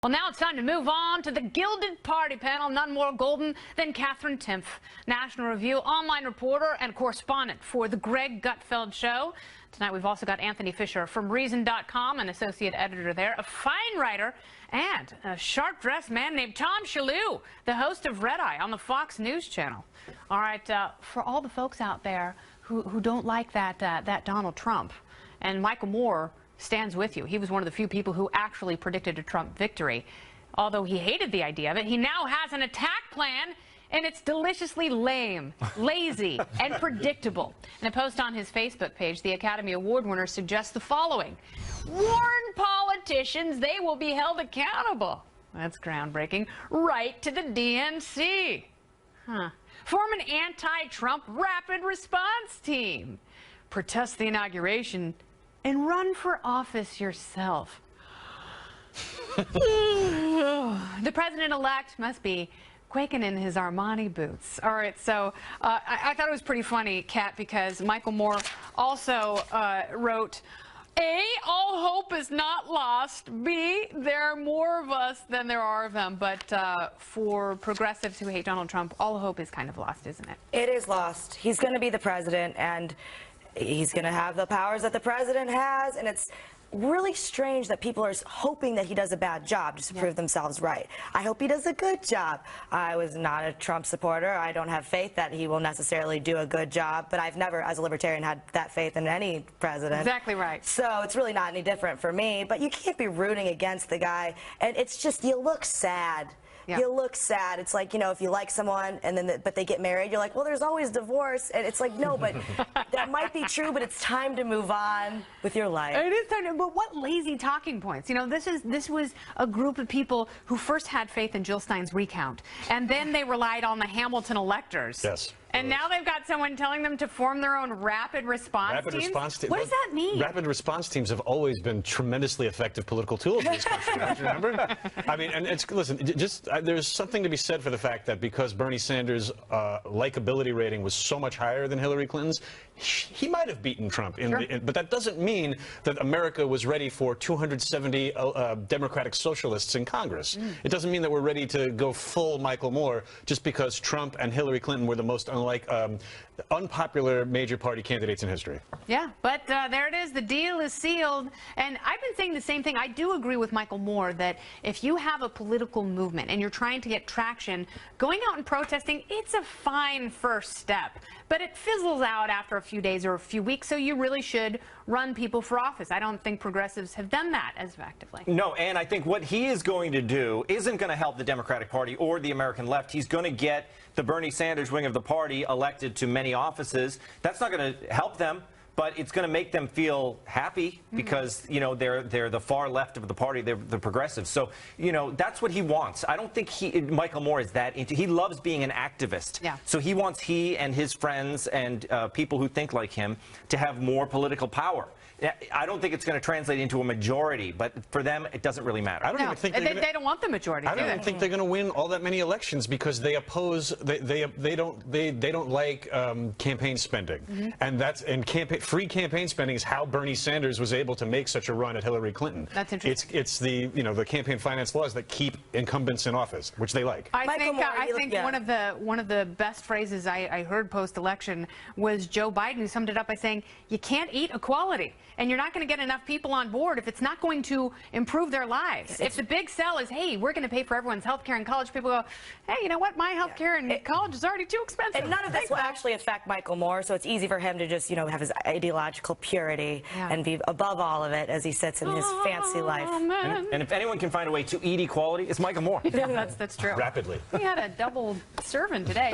Well, now it's time to move on to the Gilded Party panel. None more golden than Katherine Timpf, National Review online reporter and correspondent for The Greg Gutfeld Show. Tonight we've also got Anthony Fisher from Reason.com, an associate editor there, a fine writer, and a sharp-dressed man named Tom Shillue, the host of Red Eye on the Fox News Channel. All right, for all the folks out there who don't like that Donald Trump, and Michael Moore stands with you. He was one of the few people who actually predicted a Trump victory. Although he hated the idea of it, he now has an attack plan, and it's deliciously lame, lazy, and predictable. In a post on his Facebook page, the Academy Award winner suggests the following: warn politicians they will be held accountable. That's groundbreaking. Right to the DNC. Form an anti-Trump rapid response team. Protest the inauguration and run for office yourself. The president-elect must be quaking in his Armani boots. All right, so I thought it was pretty funny, Kat, because Michael Moore also wrote, A, all hope is not lost. B, there are more of us than there are of them. But for progressives who hate Donald Trump, all hope is kind of lost, isn't it? It is lost. He's going to be the president, and he's going to have the powers that the president has, and it's really strange that people are hoping that he does a bad job just to prove themselves right. I hope he does a good job. I was not a Trump supporter. I don't have faith that he will necessarily do a good job, but I've never, as a libertarian, had that faith in any president. Exactly right. So it's really not any different for me, but you can't be rooting against the guy, and it's just, you look sad. Yeah. You look sad. It's like, you know, if you like someone and then but they get married, you're like, well, there's always divorce. And it's like, no, but that might be true, but it's time to move on with your life. It is time to, but what lazy talking points? You know, this was a group of people who first had faith in Jill Stein's recount, and then they relied on the Hamilton electors. Yes. And now they've got someone telling them to form their own rapid response teams. What does that mean? Rapid response teams have always been tremendously effective political tools in this country. Don't you remember? I mean, and it's, listen, just there's something to be said for the fact that because Bernie Sanders' likability rating was so much higher than Hillary Clinton's, he might have beaten Trump. But that doesn't mean that America was ready for 270 Democratic socialists in Congress. It doesn't mean that we're ready to go full Michael Moore just because Trump and Hillary Clinton were the most unpopular major party candidates in history. Yeah, but there it is. The deal is sealed. And I've been saying the same thing. I do agree with Michael Moore that if you have a political movement and you're trying to get traction, going out and protesting, it's a fine first step. But it fizzles out after a few days or a few weeks, so you really should run people for office. I don't think progressives have done that as effectively. No, and I think what he is going to do isn't going to help the Democratic Party or the American left. He's going to get the Bernie Sanders wing of the party elected to many offices. That's not going to help them, but it's going to make them feel happy because, you know, they're the far left of the party. They're the progressives. So, you know, that's what he wants. I don't think Michael Moore is that into. He loves being an activist. Yeah. So he wants he and his friends and people who think like him to have more political power. I don't think it's going to translate into a majority, but for them, it doesn't really matter. I don't even think they don't want the majority. I don't even think they're going to win all that many elections because they oppose. They don't like campaign spending, and free campaign spending is how Bernie Sanders was able to make such a run at Hillary Clinton. That's interesting. It's the the campaign finance laws that keep incumbents in office, which they like. I think one of the best phrases I heard post-election was Joe Biden, who summed it up by saying, "You can't eat equality." And you're not going to get enough people on board if it's not going to improve their lives. If the big sell is, hey, we're going to pay for everyone's health care and college, people go, hey, you know what, my health care and college is already too expensive. And none of this will actually affect Michael Moore, so it's easy for him to just, you know, have his ideological purity and be above all of it as he sits in his fancy life. And if anyone can find a way to eat equality, it's Michael Moore. Yeah, that's true. Rapidly. We had a double serving today.